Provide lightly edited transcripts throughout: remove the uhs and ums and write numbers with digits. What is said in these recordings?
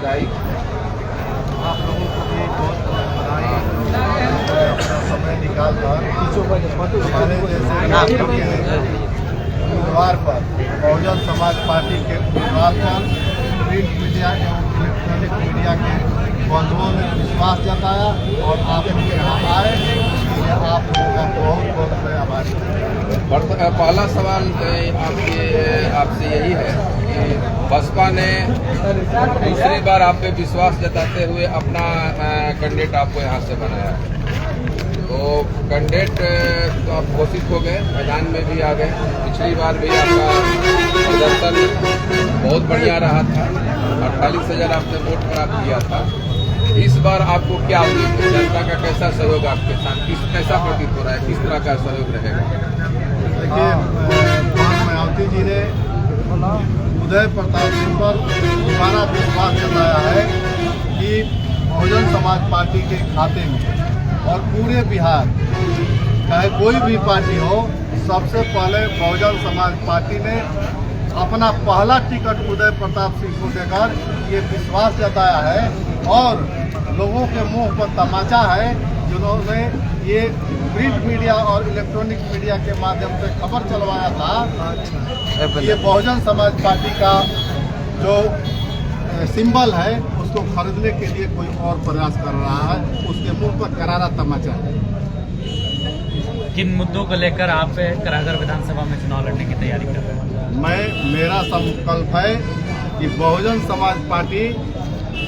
बधाई। आप लोगों को भी बहुत बधाई। अपना समय निकाल कर हमारे जैसे उम्मीदवार पर, बहुजन समाज पार्टी के उम्मीदवार पर प्रिंट मीडिया एवं इलेक्ट्रॉनिक मीडिया के बंधुओं ने विश्वास जताया और आप लोग यहाँ आए, इसलिए आप लोगों का बहुत बहुत मैं आभारी हूँ। पहला सवाल आपसे यही है कि बसपा ने दूसरी बार आप पे विश्वास जताते हुए अपना कैंडिडेट आपको यहाँ से बनाया, तो कैंडिडेट तो आप घोषित हो गए, मैदान में भी आ गए। पिछली बार भी आपका प्रदर्शन बहुत बढ़िया रहा था, 48,000 आपने वोट प्राप्त किया था। इस बार आपको क्या उम्मीद है, जनता का कैसा सहयोग आपके साथ, कैसा प्रतीत हो रहा है, किस तरह का सहयोग रहेगा? देखिए, मायावती जी ने उदय प्रताप सिंह पर दोबारा विश्वास जताया है कि बहुजन समाज पार्टी के खाते में और पूरे बिहार चाहे कोई भी पार्टी हो, सबसे पहले बहुजन समाज पार्टी ने अपना पहला टिकट उदय प्रताप सिंह को देकर ये विश्वास जताया है और लोगों के मुंह पर तमाचा है जिन्होंने ये प्रिंट मीडिया और इलेक्ट्रॉनिक मीडिया के माध्यम से खबर चलवाया था। ये बहुजन समाज पार्टी का जो सिंबल है उसको खरीदने के लिए कोई और प्रयास कर रहा है, उसके मुंह पर करारा तमाचा है। किन मुद्दों को लेकर आप करागर विधानसभा में चुनाव लड़ने की तैयारी कर रहे हैं? मेरा संकल्प है कि बहुजन समाज पार्टी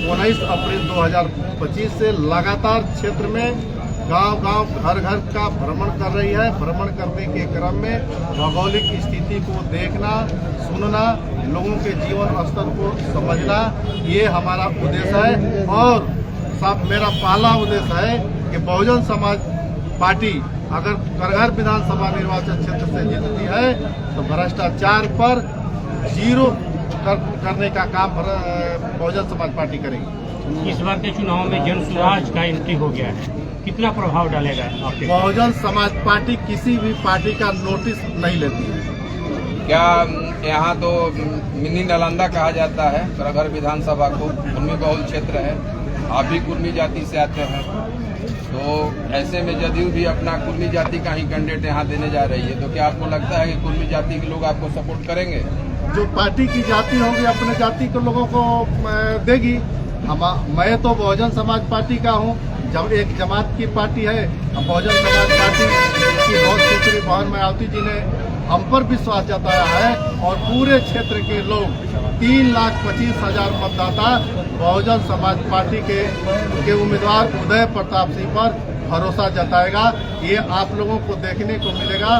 19 अप्रैल 2025 से लगातार क्षेत्र में गांव-गांव, घर-घर का भ्रमण कर रही है। भ्रमण करने के क्रम में भौगोलिक स्थिति को देखना, सुनना, लोगों के जीवन स्तर को समझना, ये हमारा उद्देश्य है। और साहब, मेरा पहला उद्देश्य है कि बहुजन समाज पार्टी अगर करघर विधानसभा निर्वाचन क्षेत्र से जीतती है तो भ्रष्टाचार पर जीरो करने का काम बहुजन समाज पार्टी करेगी। इस बार के चुनाव में जन सुराज का एंट्री हो गया है, कितना प्रभाव डालेगा आपके? बहुजन समाज पार्टी किसी भी पार्टी का नोटिस नहीं लेती है। क्या यहाँ तो मिनी नालंदा कहा जाता है करघर विधानसभा को, कुर्मी बहुल क्षेत्र है, आप भी कुर्मी जाति से आते हैं, तो ऐसे में जदयू भी अपना कुर्मी जाति का ही कैंडिडेट यहाँ देने जा रही है, तो क्या आपको लगता है कि कुर्मी जाति के लोग आपको सपोर्ट करेंगे? जो पार्टी की जाति होगी अपने जाति के लोगों को देगी। मैं तो बहुजन समाज पार्टी का हूँ, जब एक जमात की पार्टी है। बहुजन समाज पार्टी की बहुत सुश्री बहन मायावती जी ने हम पर विश्वास जताया है और पूरे क्षेत्र के लोग 3,25,000 मतदाता बहुजन समाज पार्टी के उम्मीदवार उदय प्रताप सिंह पर भरोसा जताएगा। ये आप लोगों को देखने को मिलेगा।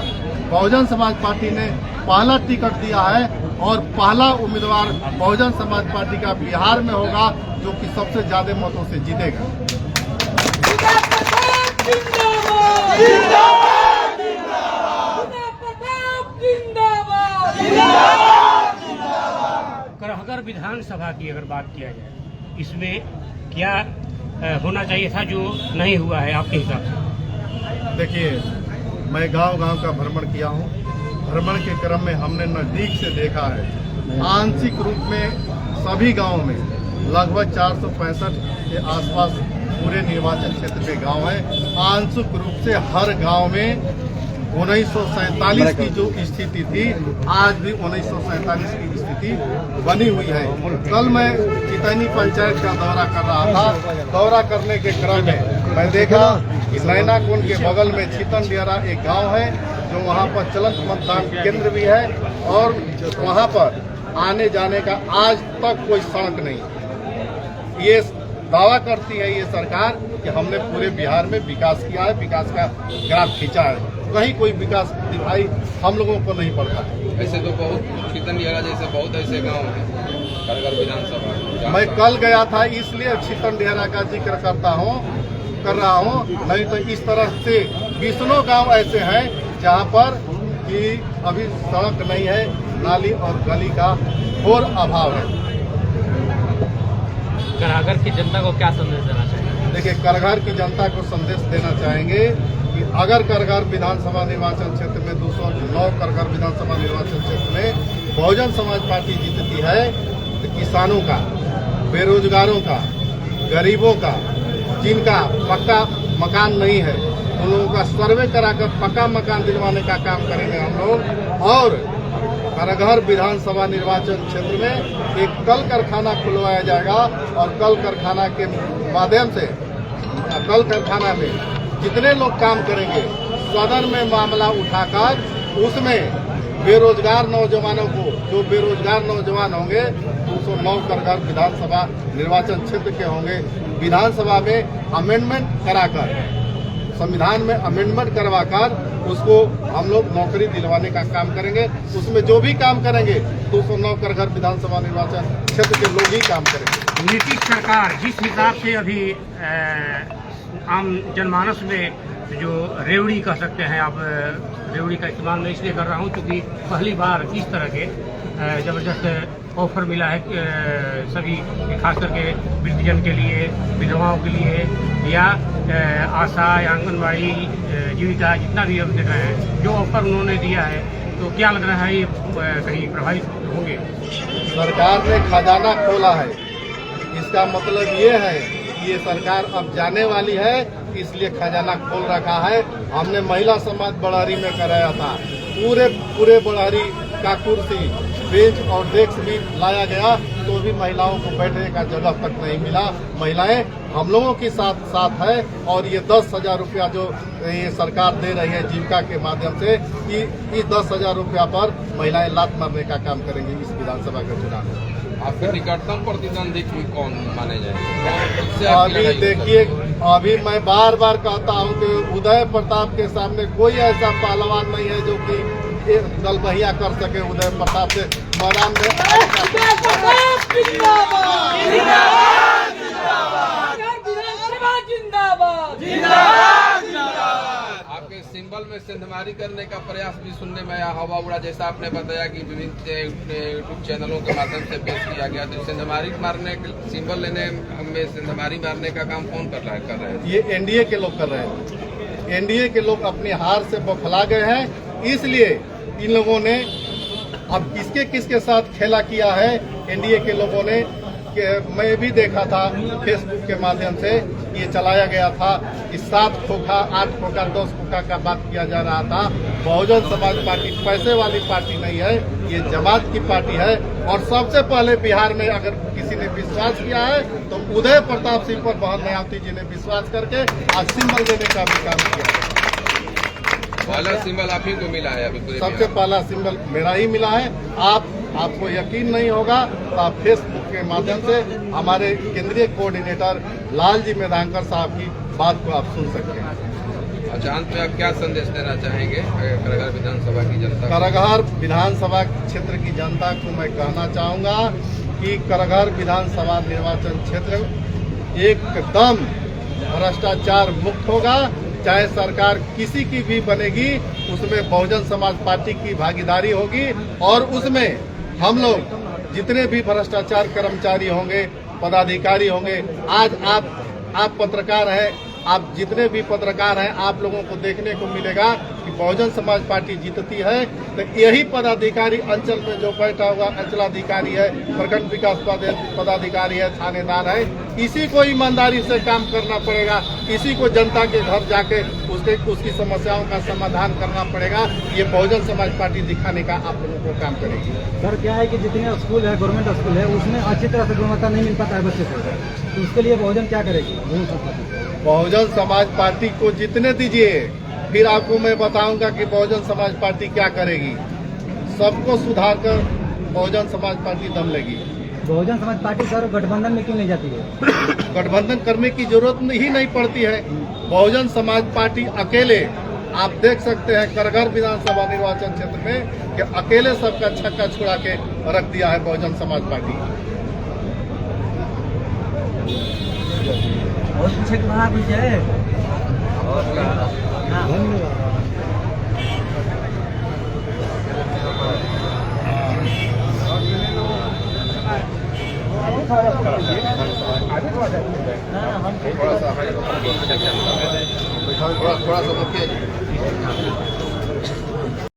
बहुजन समाज पार्टी ने पहला टिकट दिया है और पहला उम्मीदवार बहुजन समाज पार्टी का बिहार में होगा जो कि सबसे ज्यादा मतों से जीतेगा। करहगर विधानसभा की अगर बात किया जाए, इसमें क्या होना चाहिए था जो नहीं हुआ है आपके हिसाब से? देखिए, मैं गांव-गांव का भ्रमण किया हूं। भ्रमण के क्रम में हमने नजदीक से देखा है, आंशिक रूप में सभी गांवों में लगभग 465 के आसपास पूरे निर्वाचन क्षेत्र के गांव हैं। आंशिक रूप से हर गांव में 1947 की जो स्थिति थी, आज भी 1947 की स्थिति बनी हुई है। कल मैं चितैनी पंचायत का दौरा कर रहा था। दौरा करने के क्रम में मैं देखा कि नैनाकुंड के बगल में छितन डेरा एक गांव है, जो वहां पर चलंत मतदान केंद्र भी है और वहां पर आने जाने का आज तक कोई सड़क नहीं। ये दावा करती है ये सरकार कि हमने पूरे बिहार में विकास किया है, विकास का ग्राफ खींचा है, कहीं कोई विकास दिखाई हम लोगों को नहीं पड़ता। ऐसे तो बहुत छितन डेरा जैसे बहुत ऐसे गांव हैं करघर विधानसभा। मैं कल गया था इसलिए छितन डेरा का जिक्र कर रहा हूँ, नहीं तो इस तरह से 20 गांव ऐसे हैं जहाँ पर कि अभी सड़क नहीं है, नाली और गली का घोर अभाव है। करहगर की जनता को क्या संदेश देना चाहिए? देखिए, करघर की जनता को संदेश देना चाहेंगे कि अगर करघर विधानसभा निर्वाचन क्षेत्र में 209 करघर विधानसभा निर्वाचन क्षेत्र में बहुजन समाज पार्टी जीतती है तो किसानों का बेरोजगारों का, गरीबों का, जिनका पक्का मकान नहीं है, उन लोगों का सर्वे कराकर पक्का मकान दिलवाने का काम करेंगे हम लोग। और करगहर विधानसभा निर्वाचन क्षेत्र में एक कल कारखाना खुलवाया जाएगा और कल कारखाना के माध्यम से कल कारखाना में जितने लोग काम करेंगे, सदन में मामला उठाकर उसमें बेरोजगार नौजवानों को, जो बेरोजगार नौजवान होंगे 209 करगहर विधानसभा निर्वाचन क्षेत्र के होंगे, विधानसभा में अमेंडमेंट कराकर, संविधान में अमेंडमेंट करवाकर उसको हम लोग नौकरी दिलवाने का काम करेंगे। उसमें जो भी काम करेंगे 209 करगहर विधानसभा निर्वाचन क्षेत्र के लोग ही काम करेंगे। नीतीश सरकार जिस हिसाब से अभी आम जनमानस में जो रेवड़ी कह सकते हैं आप, रेवड़ी का इस्तेमाल मैं इसलिए कर रहा हूं क्योंकि पहली बार इस तरह के जबरदस्त ऑफर मिला है सभी, खास करके वृद्धजन के लिए, विधवाओं के लिए, या आशा या आंगनबाड़ी, जीविका, जितना भी अब देख रहे हैं, जो ऑफर उन्होंने दिया है, तो क्या लग रहा है ये कहीं प्रभावित होंगे? सरकार ने खजाना खोला है, इसका मतलब ये है कि ये सरकार अब जाने वाली है, इसलिए खजाना खोल रखा है। हमने महिला समाज बड़हरी में कराया था, पूरे बड़हरी का कुर्सी, बेंच और डेस्क भी लाया गया, तो भी महिलाओं को बैठने का जगह तक नहीं मिला। महिलाएं हम लोगों के साथ है और ये 10,000 रुपया जो ये सरकार दे रही है जीविका के माध्यम से, इस 10,000 रुपया पर महिलाएं लात मारने का काम करेंगी इस विधानसभा के चुनाव में। आपके निकटतम प्रतिद्वंदी कौन माने जाएंगे? अभी देखिए, अभी मैं बार बार कहता हूं कि उदय प्रताप के सामने कोई ऐसा पहलवान नहीं है जो कि दलबहिया कर सके उदय प्रताप से मैदान में। आपके सिंबल में सिंधमारी करने का प्रयास भी सुनने में आया, हवा उड़ा, जैसा आपने बताया कि विभिन्न यूट्यूब चैनलों के माध्यम से पेश किया गया। तो सिंधमारी मारने, सिंबल लेने में सिंधमारी मारने का काम कौन कर रहे हैं? ये एनडीए के लोग कर रहे हैं। एनडीए के लोग अपनी हार से बौखला गए हैं, इसलिए इन लोगों ने अब किसके साथ खेला किया है एनडीए के लोगों ने। मैं भी देखा था फेसबुक के माध्यम से, ये चलाया गया था कि 7 खोखा, 8 खोखा, 10 खोखा का बात किया जा रहा था। बहुजन समाज पार्टी पैसे वाली पार्टी नहीं है, ये जमात की पार्टी है। और सबसे पहले बिहार में अगर किसी ने विश्वास किया है तो उदय प्रताप सिंह पर बहन मायावती जी ने विश्वास करके आज सिंबल देने का भी काम किया। पहला सिंबल आप ही को मिला है अभी पूरे सबसे पहला सिंबल मेरा ही मिला है। आपको यकीन नहीं होगा तो आप फेसबुक के माध्यम से हमारे केंद्रीय कोऑर्डिनेटर लालजी मेधांकर साहब की बात को आप सुन सकते हैं। अच्छा, अंत में आप क्या संदेश देना चाहेंगे करगहर विधानसभा की जनता? करगहर विधानसभा क्षेत्र की जनता को मैं कहना चाहूँगा कि करगहर विधानसभा निर्वाचन क्षेत्र एकदम भ्रष्टाचार मुक्त होगा। चाहे सरकार किसी की भी बनेगी, उसमें बहुजन समाज पार्टी की भागीदारी होगी और उसमें हम लोग जितने भी भ्रष्टाचार कर्मचारी होंगे, पदाधिकारी होंगे, आज आप पत्रकार हैं, आप जितने भी पत्रकार हैं, आप लोगों को देखने को मिलेगा कि बहुजन समाज पार्टी जीतती है तो यही पदाधिकारी अंचल में जो बैठा हुआ अंचलाधिकारी है, प्रखंड विकास पदाधिकारी है, थानेदार है, इसी को ईमानदारी से काम करना पड़ेगा। इसी को जनता के घर जाके उसकी समस्याओं का समाधान करना पड़ेगा। ये बहुजन समाज पार्टी दिखाने का आप लोगों को काम करेगी। सर, क्या है कि जितने स्कूल है, गवर्नमेंट स्कूल है, उसमें अच्छी तरह से गुणवत्ता नहीं मिल पाता है बच्चे को, तो उसके लिए बहुजन क्या करेगी? बहुजन समाज पार्टी को जीतने दीजिए, फिर आपको मैं बताऊंगा कि बहुजन समाज पार्टी क्या करेगी। सबको सुधार कर बहुजन समाज पार्टी दम लेगी। बहुजन समाज पार्टी सर गठबंधन में क्यों नहीं जाती है? गठबंधन करने की जरूरत ही नहीं पड़ती है। बहुजन समाज पार्टी अकेले, आप देख सकते हैं करगहर विधानसभा निर्वाचन क्षेत्र में कि अकेले सबका छक्का छुड़ा के रख दिया है बहुजन समाज पार्टी। और पीछे कहाँ कुछ है? धन्यवाद। थोड़ा सा मुखिया जी